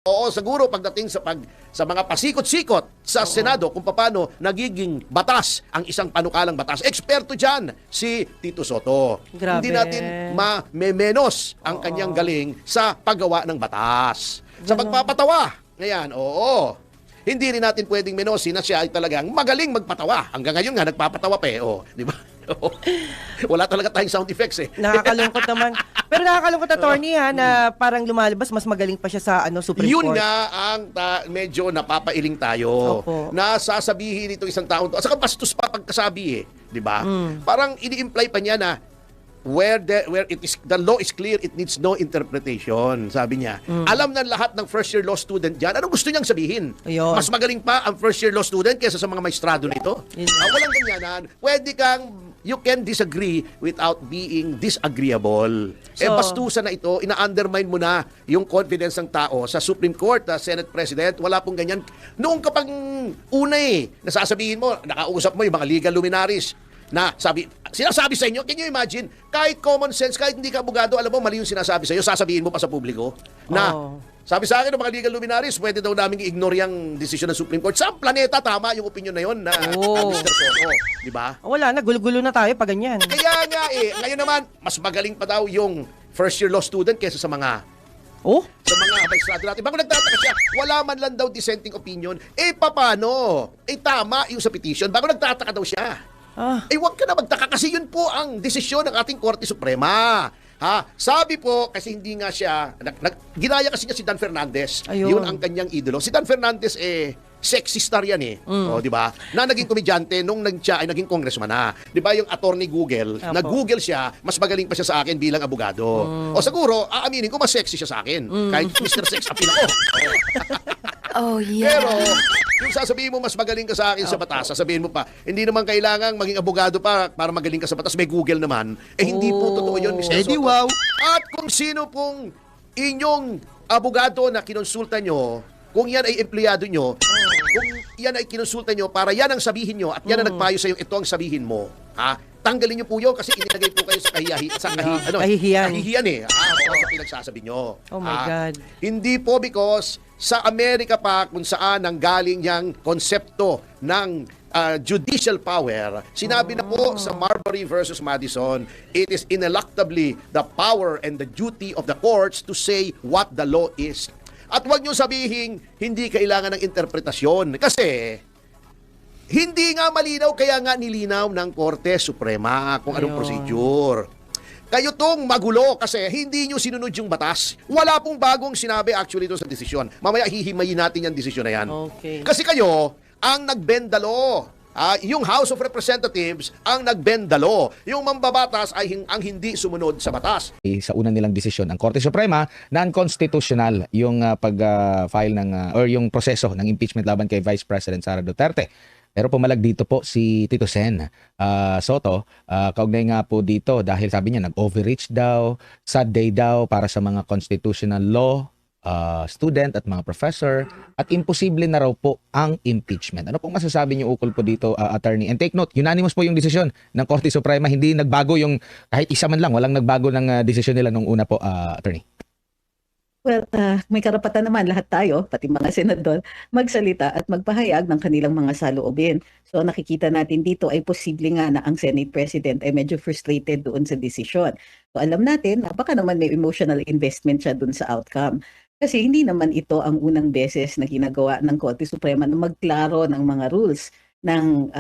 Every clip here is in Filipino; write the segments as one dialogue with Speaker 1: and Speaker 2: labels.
Speaker 1: Oo, siguro pagdating sa mga pasikot-sikot sa Senado kung paano nagiging batas ang isang panukalang batas. Eksperto diyan si Tito Soto.
Speaker 2: Grabe.
Speaker 1: Hindi natin ma-menos ang kanyang galing sa paggawa ng batas. Sa pagpapatawa. Ngayon, oo. Hindi rin natin pwedeng menosin na siya ay talagang magaling magpatawa. Hanggang ngayon nga nagpapatawa pa eh. Oh, di ba? Wala talaga tayong sound effects eh.
Speaker 2: Nakakalungkot naman. Pero nakakalungkot, attorney, ha, na parang lumalabas, mas magaling pa siya sa Supreme
Speaker 1: Yun
Speaker 2: Court.
Speaker 1: nga ang medyo napapailing tayo.
Speaker 2: Opo.
Speaker 1: Na sasabihin itong isang taon to. At saka bastos pa pagkasabi eh. Di ba? Parang ini-imply pa niya na where it is the law is clear, it needs no interpretation, sabi niya. Alam ng lahat ng first year law student diyan anong gusto niyang sabihin.
Speaker 2: Ayun.
Speaker 1: Mas magaling pa ang first year law student kaysa sa mga maestrado nito. Walang ganyanan. Pwede kang you can disagree without being disagreeable. Bastusan na ito, ina-undermine mo na yung confidence ng tao sa Supreme Court, Senate President. Wala pong ganyan. Noong kapag una nasasabihin mo, nakausap mo yung mga legal luminaries na sinasabi sa inyo, can you imagine, kahit common sense, kahit hindi ka abogado, alam mo, mali yung sinasabi sa iyo, sasabihin mo pa sa publiko na, sabi sa akin ng mga legal luminaries, pwede daw namin i-ignore yung desisyon ng Supreme Court. Sa planeta, tama yung opinion na yun na Mr. Soto. Di ba?
Speaker 2: Wala na, gulo-gulo na tayo pag ganyan.
Speaker 1: Kaya nga ngayon naman, mas magaling pa daw yung first year law student kaysa sa mga maestrado natin. Bago nagtataka siya, wala man lang daw dissenting opinion. Paano? Tama yung sa petition. Bago nagtataka daw siya. Huwag ka na magtaka kasi yun po ang desisyon ng ating Korte Suprema. Sabi po, kasi hindi nga siya, ginaya kasi niya si Dan Fernandez.
Speaker 2: Ayun.
Speaker 1: Yun ang kanyang idolo. Si Dan Fernandez sexy star yan di ba? Na naging komedyante nung siya ay naging congressman na. Di ba yung attorney Google, nag-Google siya, mas magaling pa siya sa akin bilang abogado. O siguro, aaminin ko, mas sexy siya sa akin. Kahit Mr. Sex appeal ako.
Speaker 3: Oh, yeah.
Speaker 1: Pero, yung sasabihin mo mas magaling ka sa akin sa batas, sasabihin mo pa, hindi naman kailangan maging abogado para magaling ka sa batas, may Google naman. Hindi po totoo yun, Mr. Soto.
Speaker 2: Wow.
Speaker 1: At kung sino pong inyong abogado na kinonsulta nyo, kung yan ay empleyado nyo, kung yan ay kinonsulta nyo para yan ang sabihin nyo at yan ang nagpayo sa iyo, ito ang sabihin mo, tanggalin nyo po yun kasi inilagay po kayo sa kahihiyan sa pinagsasabi nyo.
Speaker 2: Oh my God.
Speaker 1: Hindi po because sa Amerika pa kung saan nanggaling yung konsepto ng judicial power, sinabi na po sa Marbury versus Madison, it is ineluctably the power and the duty of the courts to say what the law is. At huwag nyo sabihin, hindi kailangan ng interpretasyon. Kasi, hindi nga malinaw, kaya nga nilinaw ng Korte Suprema kung anong procedure. Kayo tong magulo kasi hindi nyo sinunod yung batas. Wala pong bagong sinabi actually doon sa desisyon. Mamaya hihimayin natin yung desisyon na yan.
Speaker 2: Okay.
Speaker 1: Kasi kayo, ang nag-bend the law. Yung House of Representatives ang nag-bend the law. Yung mambabatas ay ang hindi sumunod sa batas.
Speaker 4: Sa unang nilang desisyon, ang Korte Suprema, non-constitutional yung pag-file ng or yung proseso ng impeachment laban kay Vice President Sara Duterte. Pero pumalag dito po si Tito Sen Soto, kaugnay nga po dito dahil sabi niya nag-overreach daw, sad day daw para sa mga constitutional law student at mga professor at imposible na raw po ang impeachment. Ano pong masasabi niyo ukol po dito, attorney? And take note, unanimous po yung desisyon ng Korte Suprema, hindi nagbago yung kahit isa man lang, walang nagbago ng desisyon nila nung una po, attorney.
Speaker 5: Well, may karapatan naman lahat tayo, pati mga senador, magsalita at magpahayag ng kanilang mga saloobin. So nakikita natin dito ay posible nga na ang Senate President ay medyo frustrated doon sa desisyon. So alam natin, baka naman may emotional investment siya doon sa outcome. Kasi hindi naman ito ang unang beses na ginagawa ng Korte Suprema na magklaro ng mga rules ng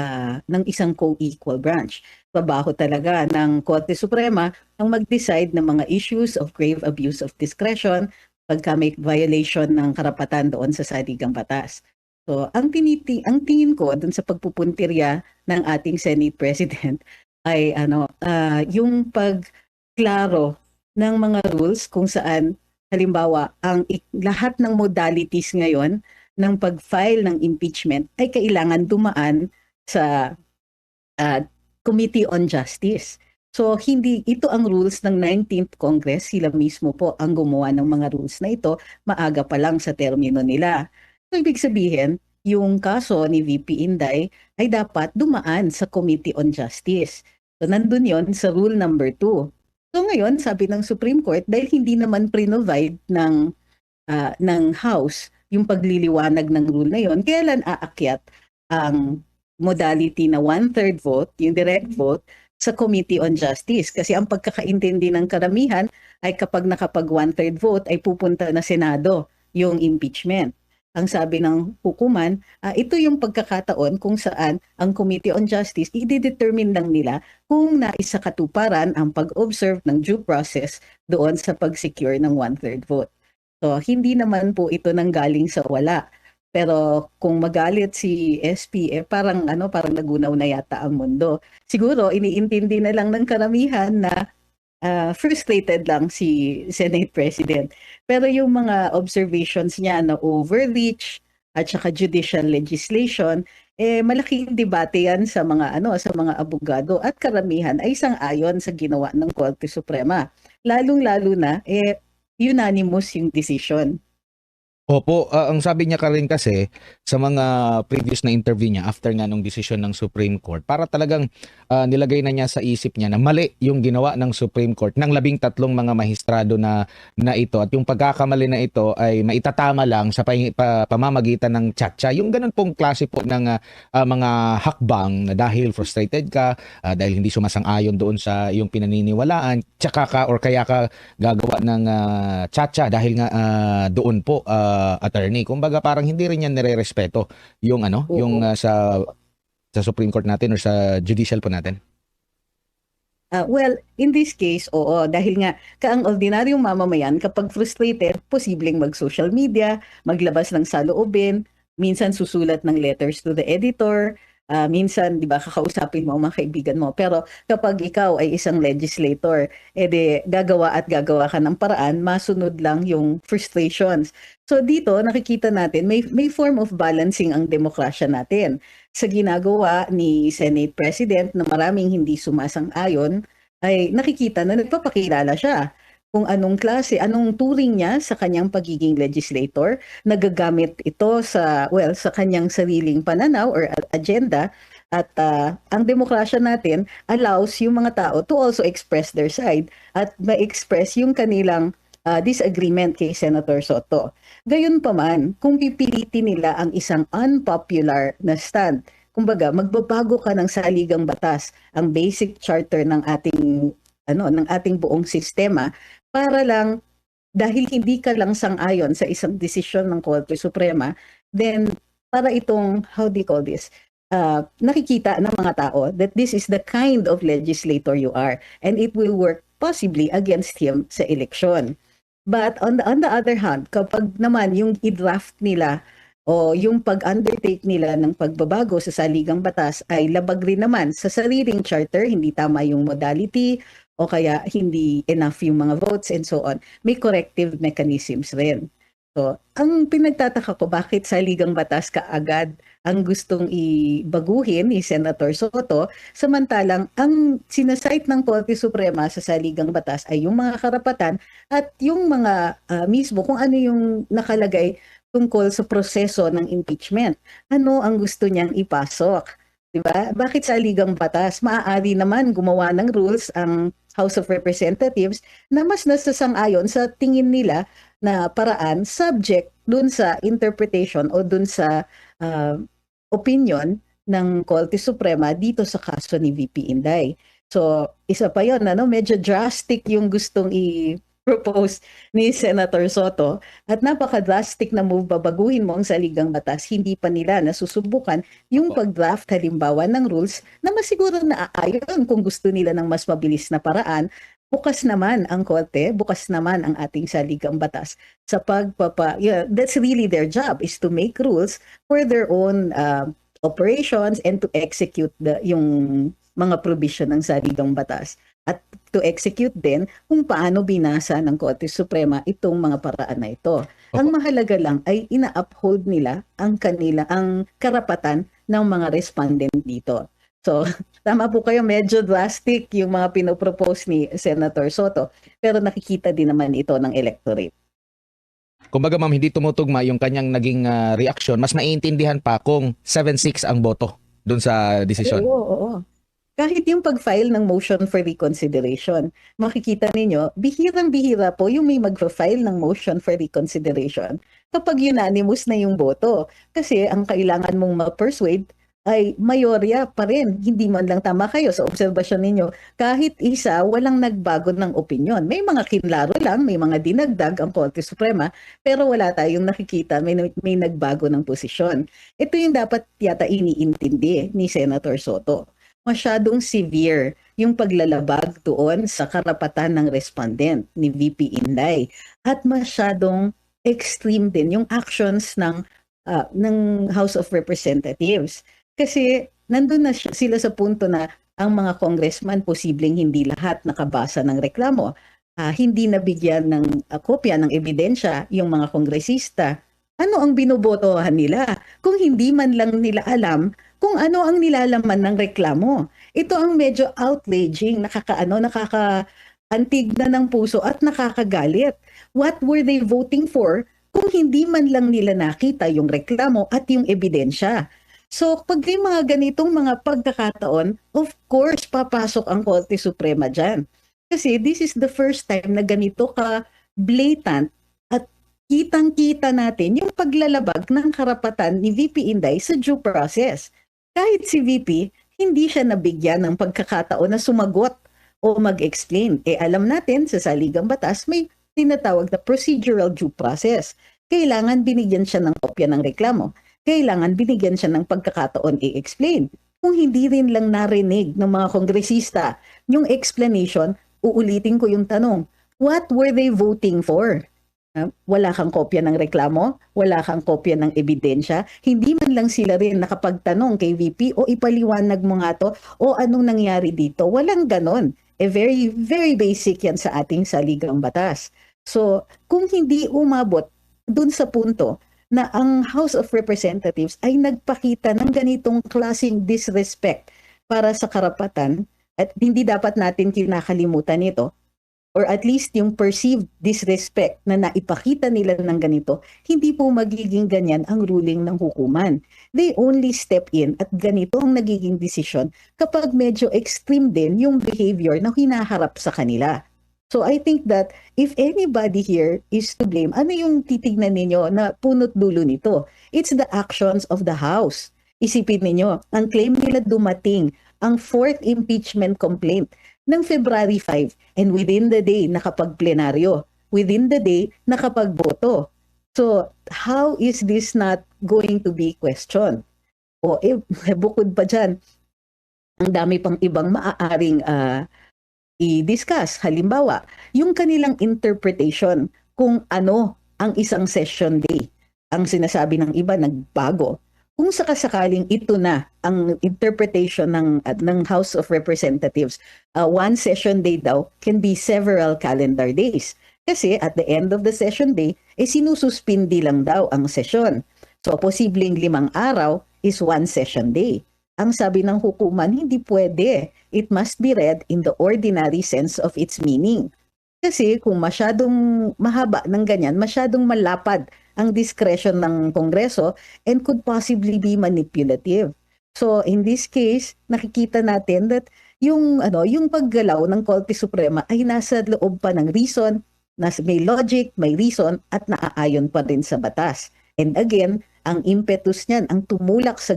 Speaker 5: isang co-equal branch. Trabaho talaga ng Korte Suprema ang mag-decide ng mga issues of grave abuse of discretion pagka may violation ng karapatan doon sa saligang batas. So, ang tingin ko dun sa pagpupuntirya ng ating Senate President ay yung pagklaro ng mga rules kung saan halimbawa ang lahat ng modalities ngayon ng pag-file ng impeachment ay kailangan dumaan sa Committee on Justice. So, hindi ito ang rules ng 19th Congress. Sila mismo po ang gumawa ng mga rules na ito maaga pa lang sa termino nila. So, ibig sabihin, yung kaso ni VP Inday ay dapat dumaan sa Committee on Justice. So, nandun yon sa rule number 2. So, ngayon, sabi ng Supreme Court, dahil hindi naman pre-provide ng ng House yung pagliliwanag ng rule na yon, kailan aakyat ang modality na one-third vote, yung direct vote, sa Committee on Justice. Kasi ang pagkakaintindi ng karamihan ay kapag nakapag one-third vote ay pupunta na Senado yung impeachment. Ang sabi ng hukuman, ito yung pagkakataon kung saan ang Committee on Justice, i-determine lang nila kung naisakatuparan ang pag-observe ng due process doon sa pag-secure ng one-third vote. So, hindi naman po ito nanggaling sa wala. Pero kung magalit si SP, parang nagunaw na yata ang mundo. Siguro, iniintindi na lang ng karamihan na frustrated lang si Senate President. Pero yung mga observations niya na overreach at saka judicial legislation, malaking debate yan sa mga abogado, at karamihan ay sang-ayon sa ginawa ng Korte Suprema. Lalong-lalo na unanimous yung decision.
Speaker 4: Opo, ang sabi niya ka rin kasi sa mga previous na interview niya after nga nung desisyon ng Supreme Court, para talagang nilagay na niya sa isip niya na mali yung ginawa ng Supreme Court ng 13 mga mahistrado na ito, at yung pagkakamali na ito ay maitatama lang sa pamamagitan ng tsa-tsa. Yung ganun pong klase po ng mga hakbang na dahil frustrated ka, dahil hindi sumasang-ayon doon sa yung pinaniniwalaan, tsaka ka or kaya ka gagawa ng tsa-tsa dahil nga doon po attorney. Kumbaga parang hindi rin yan nire-respeto yung yung sa Supreme Court natin or sa judicial po natin.
Speaker 5: Well, in this case, oo, dahil nga ang ordinaryong mamamayan kapag frustrated, posibleng mag-social media, maglabas ng saloobin, minsan susulat ng letters to the editor, minsan, di ba, kakausapin mo ang mga kaibigan mo. Pero kapag ikaw ay isang legislator, gagawa ka ng paraan, masunod lang yung frustrations. So dito, nakikita natin, may form of balancing ang demokrasya natin. Sa ginagawa ni Senate President na maraming hindi sumasang-ayon, ay nakikita na nagpapakilala siya kung anong klase, anong turing niya sa kanyang pagiging legislator, nagagamit ito sa kanyang sariling pananaw or agenda, at ang demokrasya natin allows yung mga tao to also express their side at ma-express yung kanilang disagreement kay Senator Soto. Gayunpaman, kung pipilitin nila ang isang unpopular na stand, kumbaga magbabago ka ng saligang batas, ang basic charter ng ating buong sistema, para lang, dahil hindi ka lang sang-ayon sa isang desisyon ng Korte Suprema, then para itong, how do you call this, nakikita ng mga tao that this is the kind of legislator you are, and it will work possibly against him sa eleksyon. But on the other hand, kapag naman yung i-draft nila o yung pag-undertake nila ng pagbabago sa saligang batas ay labag rin naman sa sariling charter, hindi tama yung modality, o kaya hindi enough yung mga votes and so on, may corrective mechanisms rin. So, ang pinagtataka ko, bakit saligang batas kaagad ang gustong ibaguhin ni Senator Soto, samantalang ang sinasite ng Korte Suprema sa saligang batas ay yung mga karapatan at yung mga mismo kung ano yung nakalagay tungkol sa proseso ng impeachment. Ano ang gusto niyang ipasok? Diba? Bakit saligang batas? Maaari naman gumawa ng rules ang House of Representatives na mas nasasang-ayon sa tingin nila na paraan subject dun sa interpretation o dun sa opinion ng Korte Suprema dito sa kaso ni VP Inday. So, isa pa yun, medyo drastic yung gustong i-propose ni Senator Soto, at napaka-drastic na move, babaguhin mo ang saligang batas, hindi pa nila nasusubukan yung pag-draft halimbawa ng rules na masiguro na aayon kung gusto nila ng mas mabilis na paraan. Bukas naman ang Korte, bukas naman ang ating saligang batas sa that's really their job, is to make rules for their own operations and to execute yung mga provision ng saligang batas, at to execute din kung paano binasa ng Korte Suprema itong mga paraan na ito. Ang mahalaga lang ay ina-uphold nila ang karapatan ng mga respondent dito. So, tama po kayo, medyo drastic yung mga pinopropose ni Senator Soto, pero nakikita din naman ito ng electorate.
Speaker 4: Kumbaga ma'am, hindi tumutugma yung kanyang naging reaksyon. Mas naiintindihan pa kung 7-6 ang boto doon sa desisyon.
Speaker 5: Oo. kahit yung pag-file ng motion for reconsideration, makikita ninyo, bihirang-bihira po yung may mag-file ng motion for reconsideration kapag unanimous na yung boto. Kasi ang kailangan mong ma-persuade ay mayorya pa rin. Hindi man lang tama kayo sa obserbasyon ninyo. Kahit isa, walang nagbago ng opinyon. May mga kinlaro lang, may mga dinagdag ang Korte Suprema, pero wala tayong nakikita, may nagbago ng posisyon. Ito yung dapat yata iniintindi ni Senator Soto. Masyadong severe yung paglalabag doon sa karapatan ng respondent ni VP Inday. At masyadong extreme din yung actions ng House of Representatives. Kasi nandun na sila sa punto na ang mga congressman posibleng hindi lahat nakabasa ng reklamo. Hindi nabigyan ng kopya ng ebidensya yung mga kongresista. Ano ang binobotohan nila kung hindi man lang nila alam kung ano ang nilalaman ng reklamo? Ito ang medyo outraging, nakakaantig na ng puso at nakakagalit. What were they voting for kung hindi man lang nila nakita yung reklamo at yung ebidensya? So, pag may mga ganitong mga pagkakataon, of course, papasok ang Korte Suprema dyan. Kasi this is the first time na ganito ka blatant at kitang-kita natin yung paglalabag ng karapatan ni VP Inday sa due process. Kahit si VP, hindi siya nabigyan ng pagkakataon na sumagot o mag-explain. Alam natin sa saligang batas, may tinatawag na procedural due process. Kailangan binigyan siya ng kopya ng reklamo. Kailangan binigyan siya ng pagkakataon i-explain. Kung hindi rin lang narinig ng mga kongresista yung explanation, uulitin ko yung tanong, what were they voting for? Wala kang kopya ng reklamo, wala kang kopya ng ebidensya, hindi man lang sila rin nakapagtanong kay VP o ipaliwanag mo nga to o anong nangyari dito. Walang ganon. Very, very basic yan sa ating saligang batas. So, kung hindi umabot dun sa punto na ang House of Representatives ay nagpakita ng ganitong klaseng disrespect para sa karapatan at hindi dapat natin kinakalimutan ito or at least yung perceived disrespect na naipakita nila ng ganito, hindi po magiging ganyan ang ruling ng hukuman. They only step in at ganito ang nagiging desisyon kapag medyo extreme din yung behavior na hinaharap sa kanila. So I think that if anybody here is to blame, ano yung titignan ninyo na punot dulo nito? It's the actions of the House. Isipin ninyo, ang claim nila dumating ang 4th impeachment complaint ng February 5 and within the day nakapag-plenaryo, within the day nakapagboto. So how is this not going to be questioned? O bukod pa dyan, ang dami pang ibang maaaring i-discuss. Halimbawa, yung kanilang interpretation kung ano ang isang session day. Ang sinasabi ng iba, nagbago. Kung sakasakaling ito na ang interpretation ng House of Representatives, one session day daw can be several calendar days. Kasi at the end of the session day, sinususpindi lang daw ang session. So, posibleng 5 araw is one session day. Ang sabi ng hukuman, hindi pwede. It must be read in the ordinary sense of its meaning. Kasi kung masyadong mahaba ng ganyan, masyadong malapad ang discretion ng Kongreso and could possibly be manipulative. So in this case, nakikita natin that yung paggalaw ng Korte Suprema ay nasa loob pa ng reason, may logic, may reason at naaayon pa rin sa batas. And again, ang impetus niyan, ang tumulak sa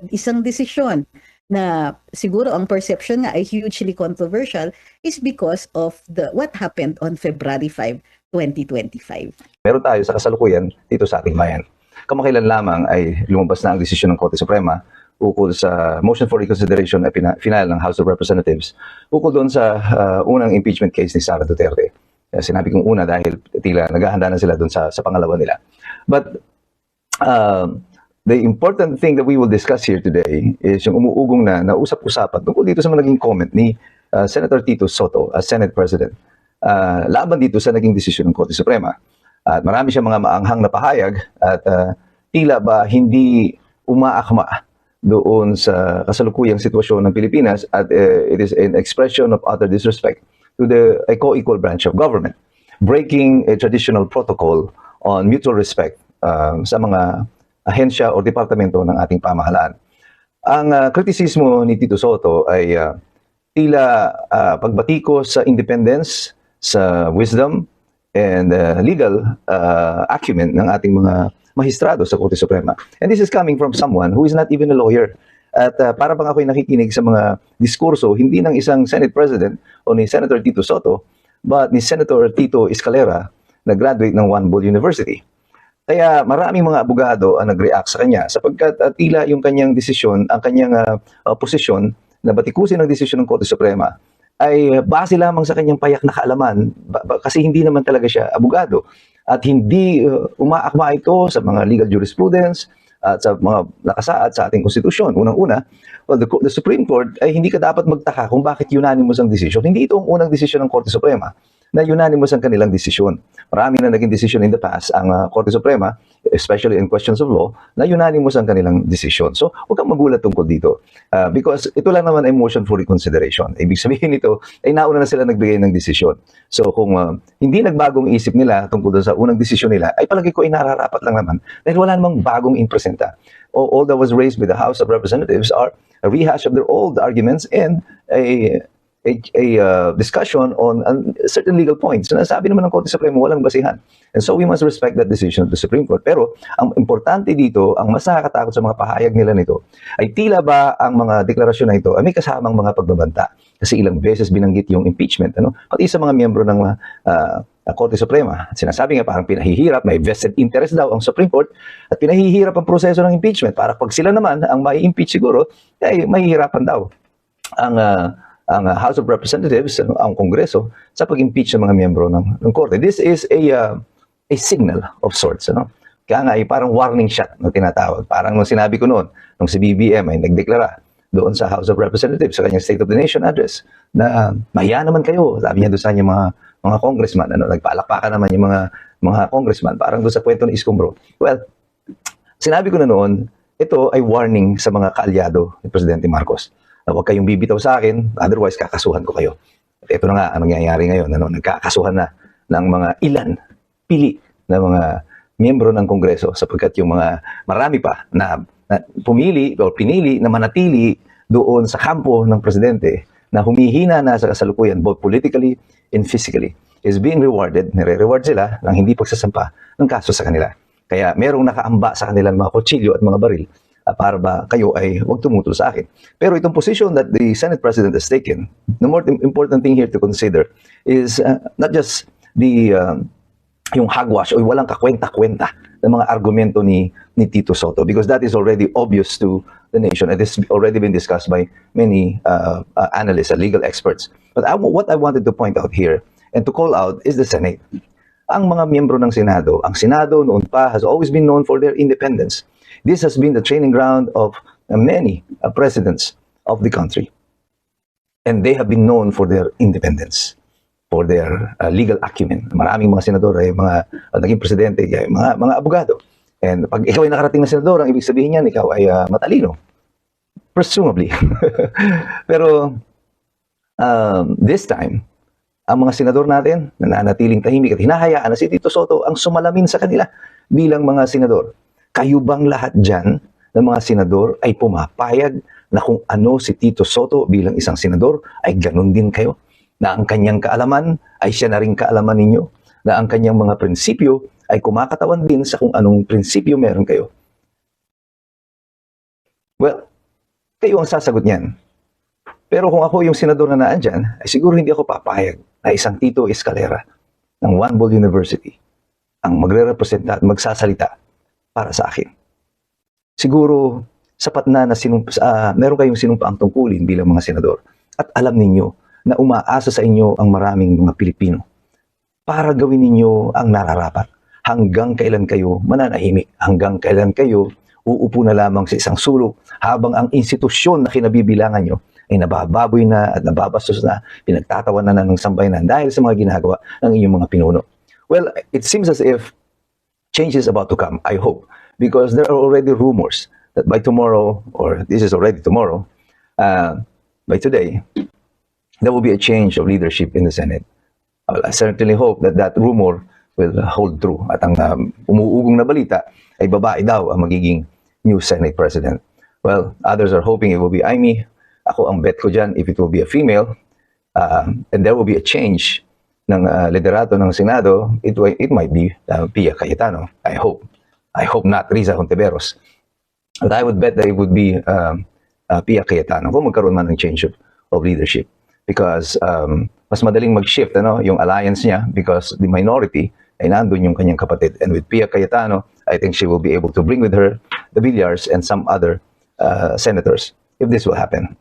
Speaker 5: isang desisyon na siguro ang perception nga ay hugely controversial is because of what happened on February 5, 2025.
Speaker 6: Meron tayo sa kasalukuyan dito sa ating bayan. Kamakailan lamang ay lumabas na ang desisyon ng Korte Suprema ukol sa motion for reconsideration na final ng House of Representatives ukol doon sa unang impeachment case ni Sara Duterte. Sinabi kong una dahil tila naghahanda na sila doon sa pangalawa nila. But the important thing that we will discuss here today is yung umuugong na nausap-usapan tungkol dito sa mga naging comment ni Senator Tito Soto as Senate President laban dito sa naging desisyon ng Korte Suprema. At marami siyang mga maanghang na pahayag at tila ba hindi umaakma doon sa kasalukuyang sitwasyon ng Pilipinas at it is an expression of utter disrespect to the co-equal branch of government, breaking a traditional protocol on mutual respect sa mga ahensya o departamento ng ating pamahalaan. Ang kritisismo ni Tito Soto ay tila pagbatikos sa independence, sa wisdom, and legal acumen ng ating mga mahistrado sa Korte Suprema. And this is coming from someone who is not even a lawyer. At para bang ako'y nakikinig sa mga diskurso, hindi ng isang Senate President o ni Senator Tito Soto, but ni Senator Tito Escalera, na graduate ng One Bull University. Kaya maraming mga abogado ang nag-react sa kanya sapagkat tila yung kanyang desisyon, ang kanyang posisyon na batikusin ang desisyon ng Korte Suprema ay base lamang sa kanyang payak na kaalaman kasi hindi naman talaga siya abogado at hindi umaakma ito sa mga legal jurisprudence at sa mga nakasaad sa ating konstitusyon. Unang-una, well, the Supreme Court ay hindi ka dapat magtaka kung bakit unanimous ang desisyon. Hindi ito ang unang desisyon ng Korte Suprema na unanimous ang kanilang desisyon. Marami na naging desisyon in the past ang Korte Suprema, especially in questions of law, na unanimous ang kanilang desisyon. So, huwag kang magulat tungkol dito. Because ito lang naman ay motion for reconsideration. Ibig sabihin nito, ay nauna na sila nagbigay ng desisyon. So, kung hindi nagbagong isip nila tungkol sa unang desisyon nila, ay palagi ko ay nararapat lang naman dahil wala namang bagong impresenta. All that was raised with the House of Representatives are a rehash of their old arguments and a discussion on certain legal points. So, nasabi naman ng Korte Suprema, walang basihan. And so we must respect that decision of the Supreme Court. Pero ang importante dito, ang mas nakakatakot sa mga pahayag nila nito, ay tila ba ang mga deklarasyon na ito ay may kasamang mga pagbabanta. Kasi ilang beses binanggit yung impeachment. Pati sa mga miyembro ng Korte Suprema. Sinasabi nga parang pinahihirap, may vested interest daw ang Supreme Court at pinahihirap ang proseso ng impeachment. Para pag sila naman ang mai-impeach siguro, ay mahihirapan daw ang House of Representatives, ang Kongreso, sa pag-impeach ng mga miyembro ng Korte. This is a signal of sorts. Kaya nga, parang warning shot na tinatawag. Parang nung sinabi ko noon, nung si BBM ay nagdeklara doon sa House of Representatives sa kanyang State of the Nation address na mahiya naman kayo. Sabi niya doon sa kanyang mga congressman, nagpalakpakan naman yung mga congressman, parang doon sa kwento ni Iskambro. Well, sinabi ko na noon, ito ay warning sa mga kaalyado ni Presidente Marcos. Huwag kayong bibitaw sa akin, otherwise kakasuhan ko kayo. At ito na nga ang nangyayari ngayon. Nagkakasuhan na ng mga pili na mga miyembro ng Kongreso sapagkat yung mga marami pa na pumili o pinili na manatili doon sa kampo ng Presidente na humihina na sa kasalukuyan both politically and physically is being rewarded, nire-reward sila ng hindi pagsasampa ng kaso sa kanila. Kaya merong nakaamba sa kanilang mga kutsilyo at mga baril para ba kayo ay huwag tumutol sa akin. Pero itong position that the Senate President has taken, the more important thing here to consider is not just yung hogwash o walang kakwenta-kwenta ng mga argumento ni Tito Soto because that is already obvious to the nation and it's already been discussed by many analysts and legal experts. But what I wanted to point out here and to call out is the Senate. Ang mga miyembro ng Senado, ang Senado noon pa has always been known for their independence. This has been the training ground of many presidents of the country. And they have been known for their independence, for their legal acumen. Maraming mga senador ay naging presidente, ay mga abogado. And pag ikaw ay nakarating na senador, ang ibig sabihin niyan, ikaw ay matalino. Presumably. Pero this time, ang mga senador natin, nananatiling tahimik at hinahayaan na si Tito Soto ang sumalamin sa kanila bilang mga senador. Kayo bang lahat dyan ng mga senador ay pumapayag na kung ano si Tito Soto bilang isang senador ay ganun din kayo? Na ang kanyang kaalaman ay siya na rin kaalaman ninyo? Na ang kanyang mga prinsipyo ay kumakatawan din sa kung anong prinsipyo meron kayo? Well, kayo ang sasagot niyan. Pero kung ako yung senador na naandyan, ay siguro hindi ako papayag na isang Tito Escalera ng One Bull University ang magre-representa at magsasalita para sa akin. Siguro, sapat na meron kayong sinumpaang tungkulin bilang mga senador at alam ninyo na umaasa sa inyo ang maraming mga Pilipino para gawin ninyo ang nararapat. Hanggang kailan kayo mananahimik? Hanggang kailan kayo uupo na lamang sa isang sulok habang ang institusyon na kinabibilangan nyo ay nabababoy na at nababastos na, pinagtatawanan na ng sambayanan dahil sa mga ginagawa ng inyong mga pinuno? Well, it seems as if change is about to come, I hope, because there are already rumors that by tomorrow, or this is already tomorrow, by today, there will be a change of leadership in the Senate. Well, I certainly hope that that rumor will hold true at ang umuugong na balita ay babae daw ang magiging new Senate President. Well, others are hoping it will be Amy. Ako ang bet ko dyan, if it will be a female, and there will be a change ng liderato ng Senado, it might be Pia Cayetano. I hope. I hope not Riza Hontiveros. But I would bet that it would be Pia Cayetano kung magkaroon man ng change of leadership. Because mas madaling mag-shift yung alliance niya because the minority ay nandun yung kanyang kapatid. And with Pia Cayetano, I think she will be able to bring with her the Villars and some other senators if this will happen.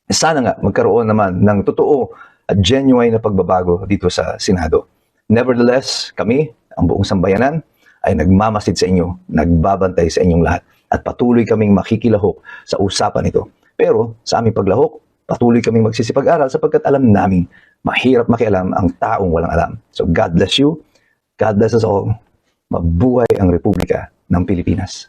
Speaker 6: Sana nga magkaroon naman ng totoo at genuine na pagbabago dito sa Senado. Nevertheless, kami, ang buong sambayanan, ay nagmamasid sa inyo, nagbabantay sa inyong lahat, at patuloy kaming makikilahok sa usapan ito. Pero sa aming paglahok, patuloy kaming magsisipag-aral sapagkat alam namin, mahirap makialam ang taong walang alam. So God bless you, God bless us all, mabuhay ang Republika ng Pilipinas.